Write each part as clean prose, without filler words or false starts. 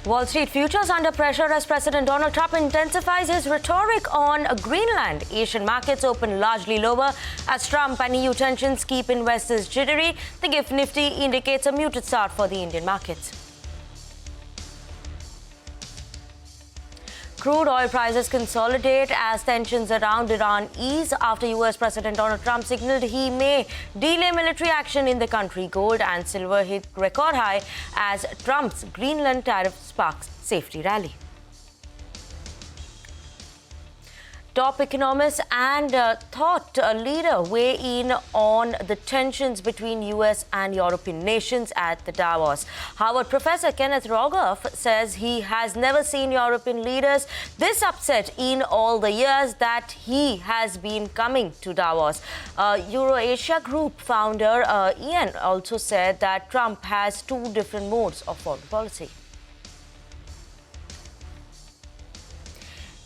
Wall Street futures under pressure as President Donald Trump intensifies his rhetoric on Greenland. Asian markets open largely lower as Trump and EU tensions keep investors jittery. The GIFT Nifty indicates a muted start for the Indian markets. Crude oil prices consolidate as tensions around Iran ease after US President Donald Trump signaled he may delay military action in the country. Gold and silver hit record high as Trump's Greenland tariff sparks safety rally. Top economists and thought leader weigh in on the tensions between US and European nations at the Davos. Harvard professor Kenneth Rogoff says he has never seen European leaders this upset in all the years that he has been coming to Davos. Eurasia Group founder Ian also said that Trump has two different modes of foreign policy.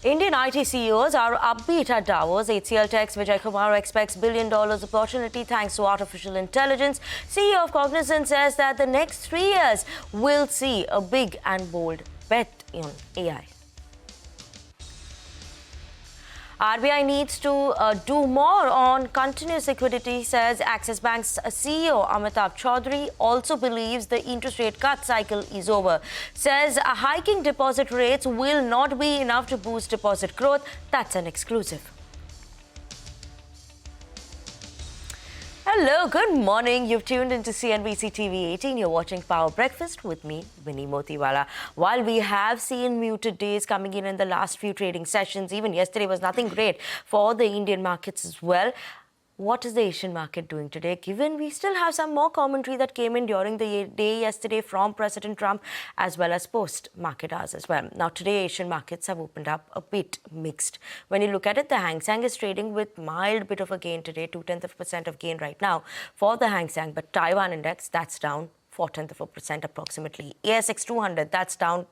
Indian IT CEOs are upbeat at Davos. HCL Tech's Vijay Kumar expects $1 billion opportunity thanks to artificial intelligence. CEO of Cognizant says that the next 3 years will see a big and bold bet on AI. RBI needs to do more on continuous liquidity, says Axis Bank's CEO Amitabh Chaudhry. Also believes the interest rate cut cycle is over. Says hiking deposit rates will not be enough to boost deposit growth. That's an exclusive. Hello, good morning. You've tuned into CNBC TV 18. You're watching Power Breakfast with me, Vinny Motiwala. While we have seen muted days coming in the last few trading sessions, even yesterday was nothing great for the Indian markets as well. What is the Asian market doing today, given we still have some more commentary that came in during the day yesterday from President Trump as well as post-market hours as well. Now, today, Asian markets have opened up a bit mixed. When you look at it, the Hang Seng is trading with mild bit of a gain today, 0.2% of gain right now for the Hang Seng. But Taiwan index, that's down 0.4% approximately. ASX 200, that's down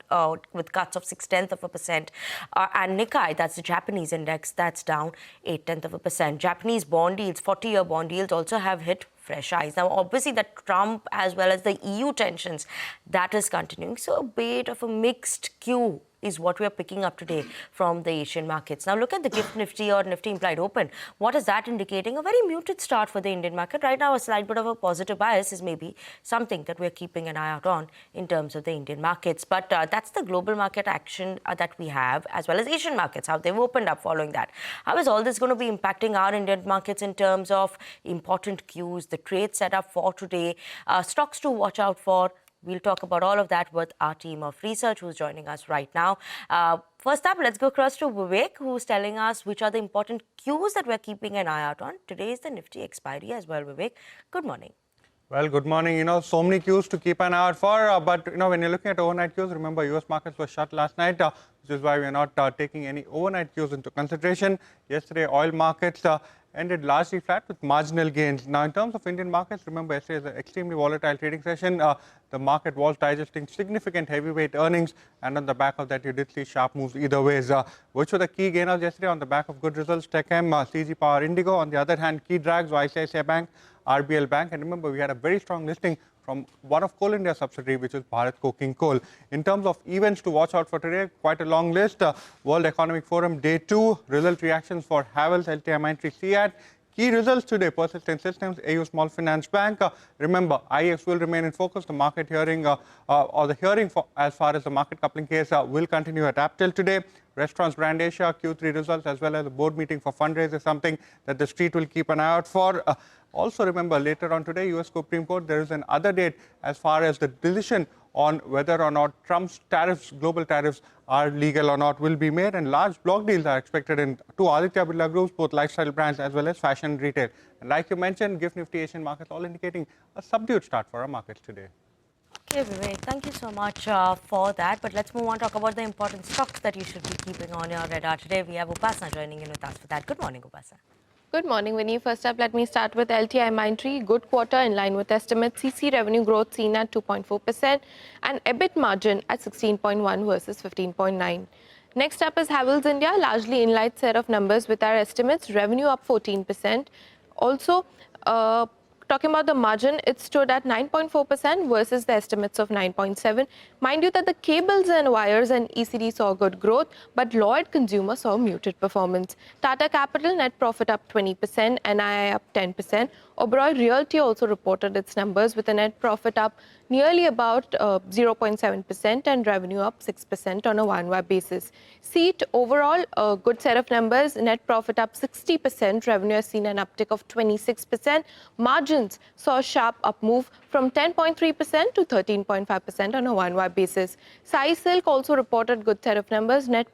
with cuts of 0.6%. And Nikkei, that's the Japanese index, that's down 0.8%. Japanese bond yields, 40-year bond yields also have hit fresh highs. Now, obviously, that Trump as well as the EU tensions, that is continuing. So a bit of a mixed cue is what we are picking up today from the Asian markets. Now, look at the GIFT Nifty or Nifty implied open. What is that indicating? A very muted start for the Indian market. Right now, a slight bit of a positive bias is maybe something that we're keeping an eye out on in terms of the Indian markets. But that's the global market action that we have, as well as Asian markets, how they've opened up following that. How is all this going to be impacting our Indian markets in terms of important cues, the trade setup for today, stocks to watch out for? We'll talk about all of that with our team of research who's joining us right now. First up, let's go across to Vivek, who's telling us which are the important cues that we're keeping an eye out on. Today is the Nifty expiry as well, Vivek. Good morning. Well, good morning. So many cues to keep an eye out for. But, when you're looking at overnight cues, remember, US markets were shut last night, which is why we're not taking any overnight cues into consideration. Yesterday, oil markets ended largely flat with marginal gains. Now, in terms of Indian markets, remember, yesterday is an extremely volatile trading session. The market was digesting significant heavyweight earnings, and on the back of that, you did see sharp moves either ways. Which were the key gainers yesterday on the back of good results? Techem, CG Power, Indigo. On the other hand, key drags were ICICI Bank, RBL Bank, and remember, we had a very strong listing from one of Coal India subsidiary, which is Bharat Coking Coal. In terms of events to watch out for today, quite a long list. World Economic Forum Day 2, result reactions for Havells, LTIMindtree, CEAT. Key results today, Persistent Systems, AU Small Finance Bank. Remember, IEX will remain in focus. The market hearing or the hearing for, as far as the market coupling case will continue at Aptel today. Restaurants Brand Asia, Q3 results, as well as the board meeting for fundraise is something that the street will keep an eye out for. Also, remember, later on today, US Supreme Court, there is another date as far as the decision on whether or not Trump's tariffs, global tariffs, are legal or not will be made, and large block deals are expected in two Aditya Birla groups, both lifestyle brands as well as fashion and retail. And like you mentioned, GIFT Nifty Asian markets all indicating a subdued start for our markets today. Okay, Vivek, thank you so much for that. But let's move on, talk about the important stocks that you should be keeping on your radar today. We have Upasana joining in with us for that. Good morning, Upasana. Good morning, Vinny. First up, let me start with LTIMindtree. Good quarter in line with estimates. CC revenue growth seen at 2.4% and EBIT margin at 16.1 versus 15.9. Next up is Havells India, largely in line set of numbers with our estimates. Revenue up 14%. Also, talking about the margin, it stood at 9.4% versus the estimates of 9.7%. Mind you that the cables and wires and ECD saw good growth, but Lloyd Consumer saw muted performance. Tata Capital net profit up 20%, NII up 10%. Oberoi Realty also reported its numbers with a net profit up nearly about 0.7% and revenue up 6% on a YoY basis. Seat overall, a good set of numbers, net profit up 60%, revenue has seen an uptick of 26%. Margins saw a sharp up move from 10.3% to 13.5% on a YoY basis. Sai Silk also reported good set of numbers, net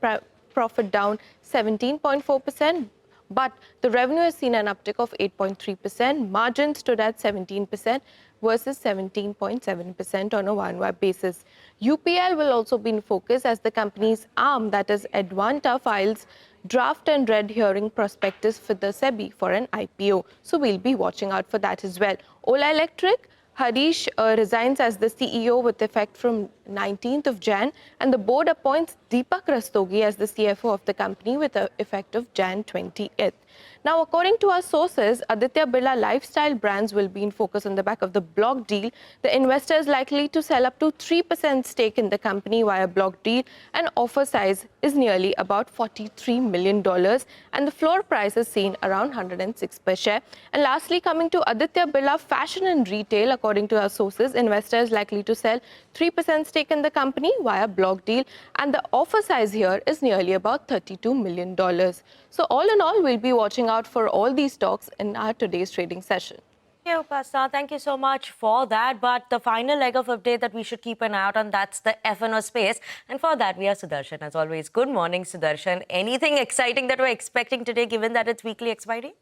profit down 17.4%. But the revenue has seen an uptick of 8.3%. Margin stood at 17% versus 17.7% on a YoY basis. UPL will also be in focus as the company's arm, that is Advanta, files draft and red hearing prospectus for the SEBI for an IPO. So we'll be watching out for that as well. Ola Electric, Harish resigns as the CEO with effect from 19th of Jan, and the board appoints Deepak Rastogi as the CFO of the company with effect of Jan 20th. Now, according to our sources, Aditya Birla Lifestyle Brands will be in focus on the back of the block deal. The investor is likely to sell up to 3% stake in the company via block deal, and offer size is nearly about $43 million, and the floor price is seen around 106 per share. And lastly, coming to Aditya Birla Fashion and Retail, according to our sources, investor is likely to sell 3% stake in the company via block deal, and the offer size here is nearly about $32 million. So all in all, we'll be watching out for all these stocks in our today's trading session. Thank you, Upasana. Thank you so much for that. But the final leg of update that we should keep an eye out on, that's the F&O space. And for that, we have Sudarshan as always. Good morning, Sudarshan. Anything exciting that we're expecting today, given that it's weekly expiry?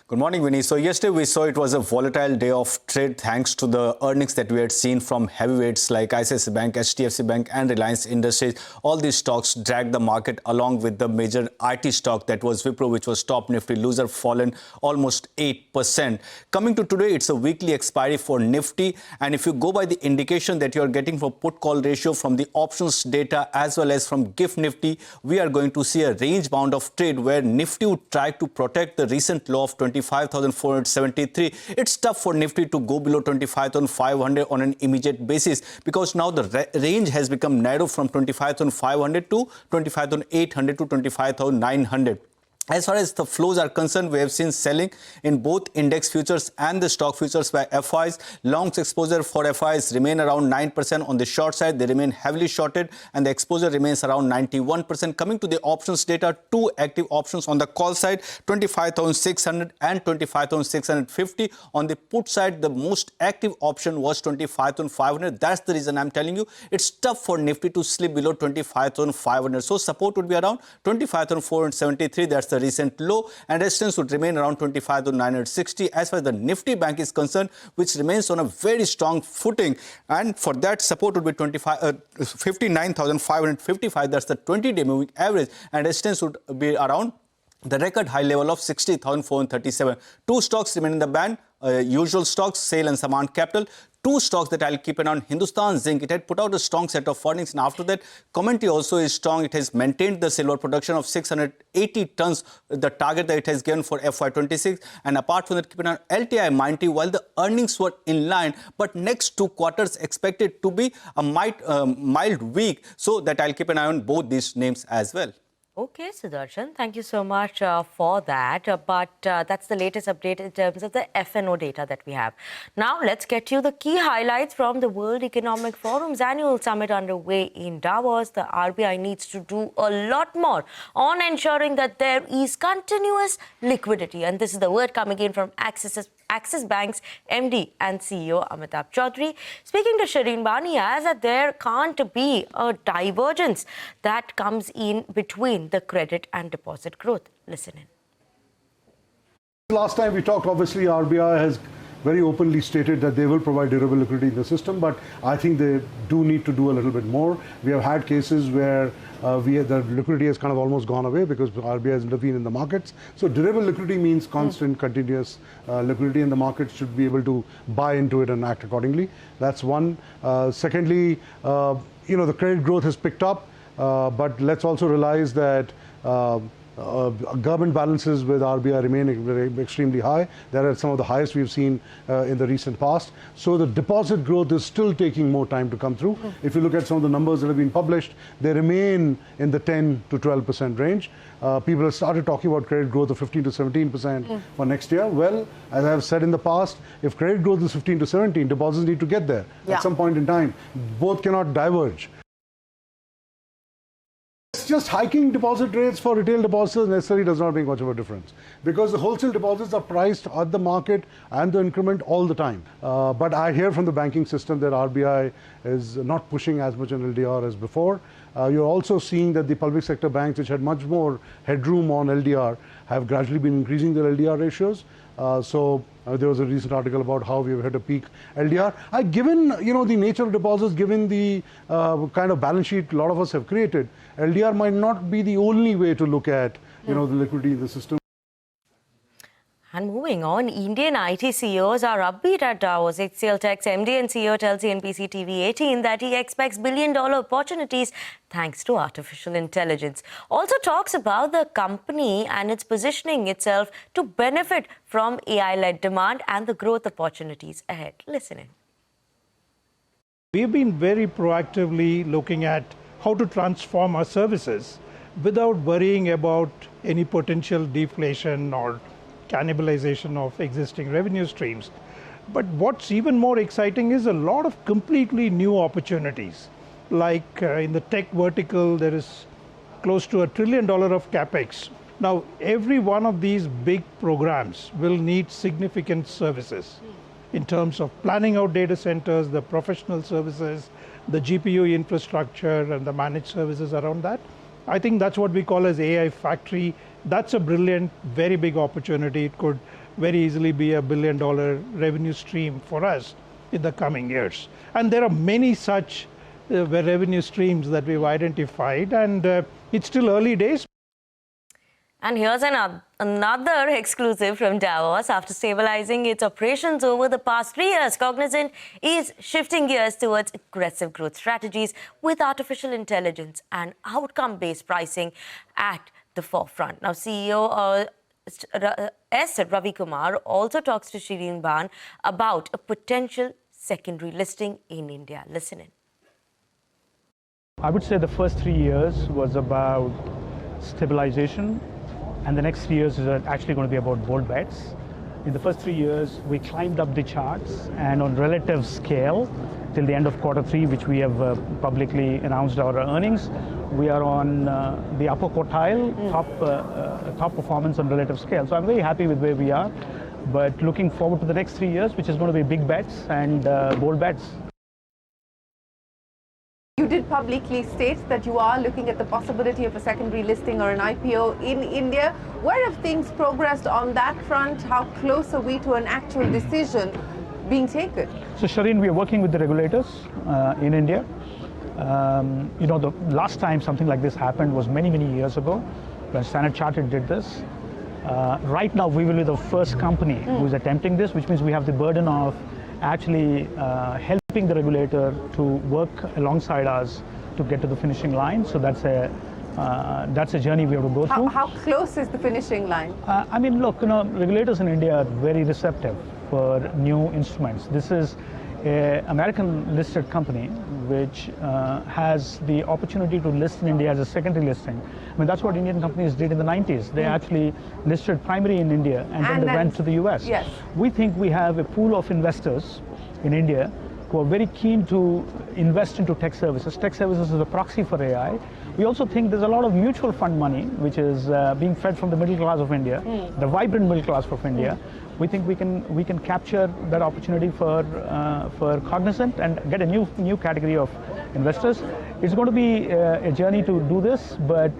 Good morning, Vinny. So yesterday we saw it was a volatile day of trade thanks to the earnings that we had seen from heavyweights like ICICI Bank, HDFC Bank and Reliance Industries. All these stocks dragged the market along with the major IT stock that was Wipro, which was top Nifty loser, fallen almost 8%. Coming to today, it's a weekly expiry for Nifty. And if you go by the indication that you're getting for put-call ratio from the options data as well as from GIFT Nifty, we are going to see a range bound of trade where Nifty would try to protect the recent low of 25,473. It's tough for Nifty to go below 25,500 on an immediate basis because now the range has become narrow from 25,500 to 25,800 to 25,900. As far as the flows are concerned, we have seen selling in both index futures and the stock futures by FIs. Longs exposure for FIs remain around 9%. On the short side, they remain heavily shorted and the exposure remains around 91%. Coming to the options data, two active options on the call side, 25,600 and 25,650. On the put side, the most active option was 25,500. That's the reason I'm telling you it's tough for Nifty to slip below 25,500. So support would be around 25,473. That's the recent low, and resistance would remain around 25,960. As far as the Nifty Bank is concerned, which remains on a very strong footing, and for that support would be 59,555. That's the 20-day moving average, and resistance would be around the record high level of 60,437. Two stocks remain in the band. Usual stocks, SAIL and Samant Capital. Two stocks that I'll keep an eye on. Hindustan Zinc, it had put out a strong set of earnings, and after that, commentary also is strong. It has maintained the silver production of 680 tons, the target that it has given for FY26. And apart from that, keep an eye on LTI Mindtree, while the earnings were in line, but next 2 quarters expected to be a mild week. So that I'll keep an eye on both these names as well. Okay, Sudarshan, thank you so much for that. But that's the latest update in terms of the F&O data that we have. Now, let's get you the key highlights from the World Economic Forum's annual summit underway in Davos. The RBI needs to do a lot more on ensuring that there is continuous liquidity. And this is the word coming in from Axis Bank's MD and CEO Amitabh Chaudhry. Speaking to Shireen Bani, as that there can't be a divergence that comes in between the credit and deposit growth. Listen in. Last time we talked, obviously RBI has very openly stated that they will provide durable liquidity in the system, but I think they do need to do a little bit more. We have had cases where the liquidity has kind of almost gone away because RBI has intervened in the markets. So durable liquidity means constant, continuous liquidity, and the market should be able to buy into it and act accordingly. That's one. Secondly, the credit growth has picked up, but let's also realize that Government balances with RBI remain extremely high. They're at some of the highest we've seen in the recent past. So the deposit growth is still taking more time to come through. If you look at some of the numbers that have been published, they remain in the 10 to 12% range. People have started talking about credit growth of 15 to 17% for next year. Well, as I've said in the past, if credit growth is 15 to 17, deposits need to get there at some point in time. Both cannot diverge. Just hiking deposit rates for retail depositors necessarily does not make much of a difference, because the wholesale deposits are priced at the market and the increment all the time. But I hear from the banking system that RBI is not pushing as much on LDR as before. You're also seeing that the public sector banks, which had much more headroom on LDR, have gradually been increasing their LDR ratios. There was a recent article about how we've hit a peak LDR. Given the nature of deposits, given the kind of balance sheet a lot of us have created, LDR might not be the only way to look at the liquidity in the system. And moving on, Indian IT CEOs are upbeat at Davos. HCL Tech's MD and CEO tells CNBC TV 18 that he expects billion-dollar opportunities thanks to artificial intelligence. Also talks about the company and its positioning itself to benefit from AI-led demand and the growth opportunities ahead. Listen in. We've been very proactively looking at how to transform our services without worrying about any potential deflation or cannibalization of existing revenue streams. But what's even more exciting is a lot of completely new opportunities. Like in the tech vertical, there is close to $1 trillion of capex. Now, every one of these big programs will need significant services in terms of planning out data centers, the professional services, the GPU infrastructure, and the managed services around that. I think that's what we call as AI factory. That's a brilliant, very big opportunity. It could very easily be $1 billion revenue stream for us in the coming years. And there are many such revenue streams that we've identified, and it's still early days. And here's another exclusive from Davos. After stabilizing its operations over the past 3 years, Cognizant is shifting gears towards aggressive growth strategies with artificial intelligence and outcome-based pricing at the forefront. Now, CEO S. Ravi Kumar also talks to Shireen Bhan about a potential secondary listing in India. Listen in. I would say the first 3 years was about stabilization, and the next 3 years is actually going to be about bold bets. In the first 3 years, we climbed up the charts, and on relative scale, till the end of Q3, which we have publicly announced our earnings, we are on the upper quartile, top performance on relative scale. So I'm very happy with where we are, but looking forward to the next 3 years, which is going to be big bets and bold bets. You did publicly state that you are looking at the possibility of a secondary listing or an IPO in India. Where have things progressed on that front? How close are we to an actual decision being taken? So, Shireen, we are working with the regulators in India. The last time something like this happened was many, many years ago when Standard Chartered did this. Right now, we will be the first company who is attempting this, which means we have the burden of actually helping the regulator to work alongside us to get to the finishing line. So that's a journey we have to go through. How close is the finishing line? I mean, look, regulators in India are very receptive for new instruments. This is an American listed company which has the opportunity to list in India as a secondary listing. I mean, that's what Indian companies did in the 90s. They actually listed primary in India and then they went to the US. Yes. We think we have a pool of investors in India who are very keen to invest into tech services. Tech services is a proxy for AI. We also think there's a lot of mutual fund money which is being fed from the middle class of India, the vibrant middle class of India. We think we can capture that opportunity for Cognizant and get a new category of investors. It's going to be a journey to do this, but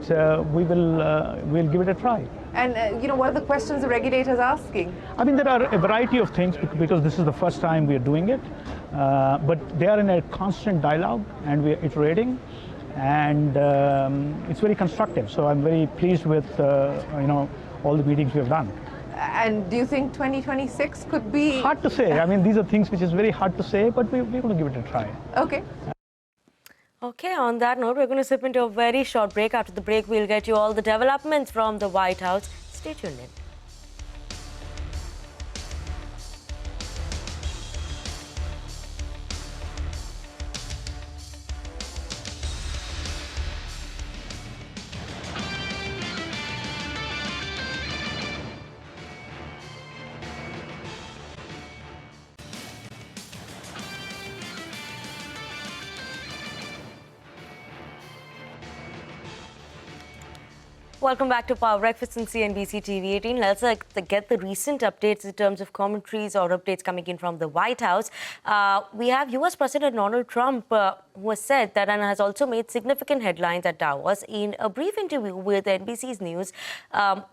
we'll give it a try. And what are the questions the regulators are asking? I mean, there are a variety of things because this is the first time we are doing it, but they are in a constant dialogue and we are iterating, and it's very constructive. So I'm very pleased with all the meetings we have done. And do you think 2026 could be? Hard to say. I mean, these are things which is very hard to say, but we're going to give it a try. Okay. Okay, on that note, we're going to slip into a very short break. After the break, we'll get you all the developments from the White House. Stay tuned in. Welcome back to Power Breakfast on CNBC TV 18. Let's get the recent updates in terms of commentaries or updates coming in from the White House. We have US President Donald Trump, who has said that and has also made significant headlines at Davos. In a brief interview with NBC's News,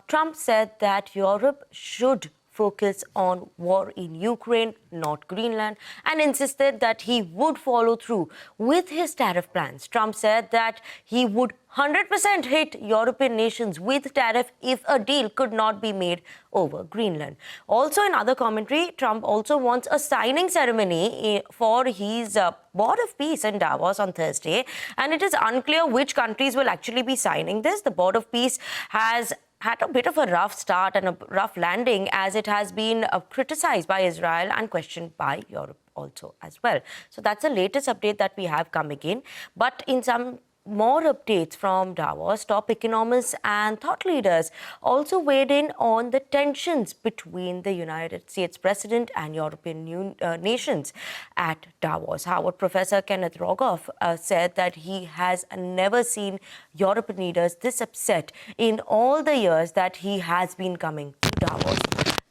Trump said that Europe should focus on war in Ukraine, not Greenland, and insisted that he would follow through with his tariff plans. Trump said that he would 100% hit European nations with tariff if a deal could not be made over Greenland. Also, in other commentary, Trump also wants a signing ceremony for his Board of Peace in Davos on Thursday, and it is unclear which countries will actually be signing this. The Board of Peace has had a bit of a rough start and a rough landing, as it has been criticized by Israel and questioned by Europe also as well. So that's the latest update that we have coming in. But in some more updates from Davos, top economists and thought leaders also weighed in on the tensions between the United States president and European nations at Davos. Harvard professor Kenneth Rogoff said that he has never seen European leaders this upset in all the years that he has been coming to Davos.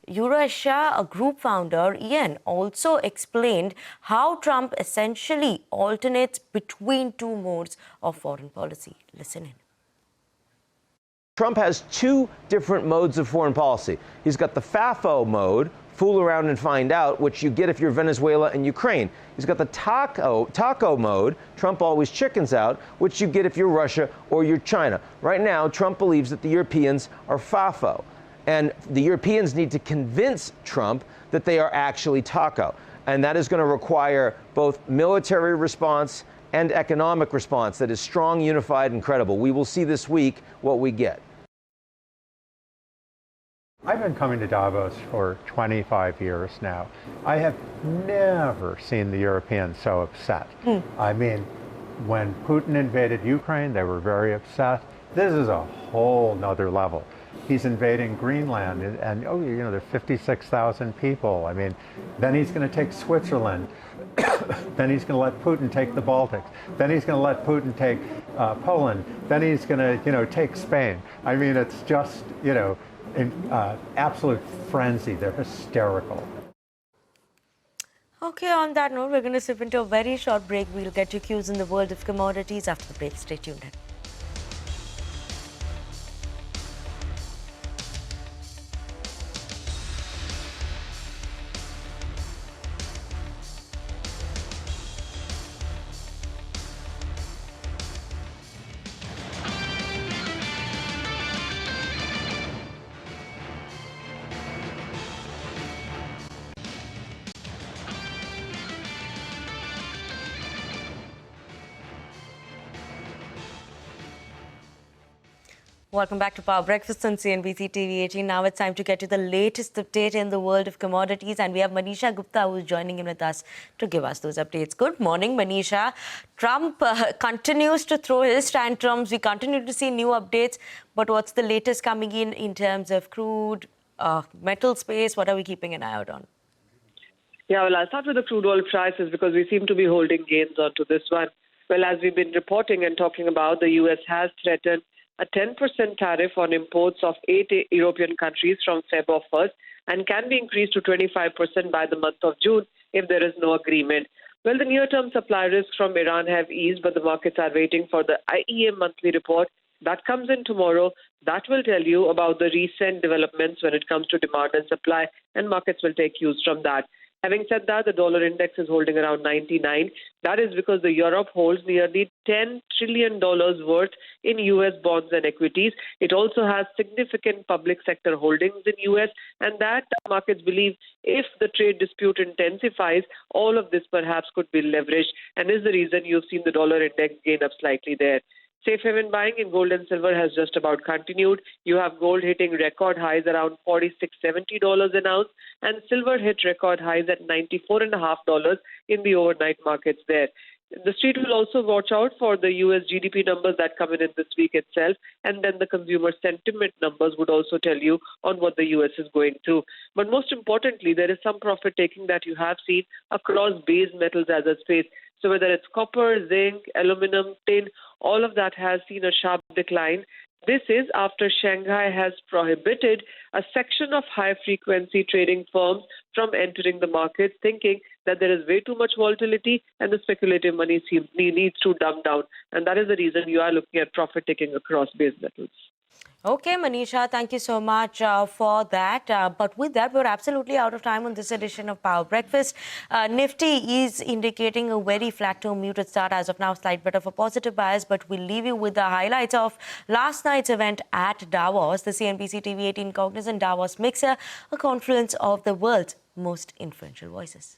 Eurasia, a group founder, Ian, also explained how Trump essentially alternates between two modes of foreign policy. Listen in. Trump has two different modes of foreign policy. He's got the FAFO mode, fool around and find out, which you get if you're Venezuela and Ukraine. He's got the taco mode, Trump always chickens out, which you get if you're Russia or you're China. Right now, Trump believes that the Europeans are FAFO. And the Europeans need to convince Trump that they are actually taco. And that is going to require both military response and economic response that is strong, unified, and credible. We will see this week what we get. I've been coming to Davos for 25 years now. I have never seen the Europeans so upset. I mean, when Putin invaded Ukraine, they were very upset. This is a whole nother level. He's invading Greenland, and there's 56,000 people. I mean, then he's going to take Switzerland. Then he's going to let Putin take the Baltics. Then he's going to let Putin take Poland. Then he's going to, take Spain. I mean, it's just, in absolute frenzy. They're hysterical. Okay, on that note, we're going to slip into a very short break. We'll get to cues in the world of commodities after the break. Stay tuned in. Welcome back to Power Breakfast on CNBC TV 18. Now it's time to get to the latest update in the world of commodities. And we have Manisha Gupta, who's joining in with us to give us those updates. Good morning, Manisha. Trump continues to throw his tantrums. We continue to see new updates. But what's the latest coming in terms of crude, metal space? What are we keeping an eye out on? Yeah, well, I'll start with the crude oil prices because we seem to be holding gains onto this one. Well, as we've been reporting and talking about, the U.S. has threatened a 10% tariff on imports of 8 European countries from February 1st and can be increased to 25% by the month of June if there is no agreement. Well, the near-term supply risks from Iran have eased, but the markets are waiting for the IEA monthly report. That comes in tomorrow. That will tell you about the recent developments when it comes to demand and supply, and markets will take cues from that. Having said that, the dollar index is holding around 99. That is because the Europe holds nearly $10 trillion worth in U.S. bonds and equities. It also has significant public sector holdings in U.S. and that markets believe if the trade dispute intensifies, all of this perhaps could be leveraged and is the reason you've seen the dollar index gain up slightly there. Safe haven buying in gold and silver has just about continued. You have gold hitting record highs around $46.70 an ounce, and silver hit record highs at $94.50 in the overnight markets there. The street will also watch out for the U.S. GDP numbers that come in this week itself, and then the consumer sentiment numbers would also tell you on what the U.S. is going through. But most importantly, there is some profit taking that you have seen across base metals as a space. So whether it's copper, zinc, aluminum, tin, all of that has seen a sharp decline. This is after Shanghai has prohibited a section of high-frequency trading firms from entering the market, thinking that there is way too much volatility and the speculative money needs to dump down. And that is the reason you are looking at profit taking across base metals. Okay, Manisha, thank you so much for that. But with that, we're absolutely out of time on this edition of Power Breakfast. Nifty is indicating a very flat to muted start as of now, slight bit of a positive bias, but we'll leave you with the highlights of last night's event at Davos, the CNBC TV 18 Cognizant Davos Mixer, a confluence of the world's most influential voices.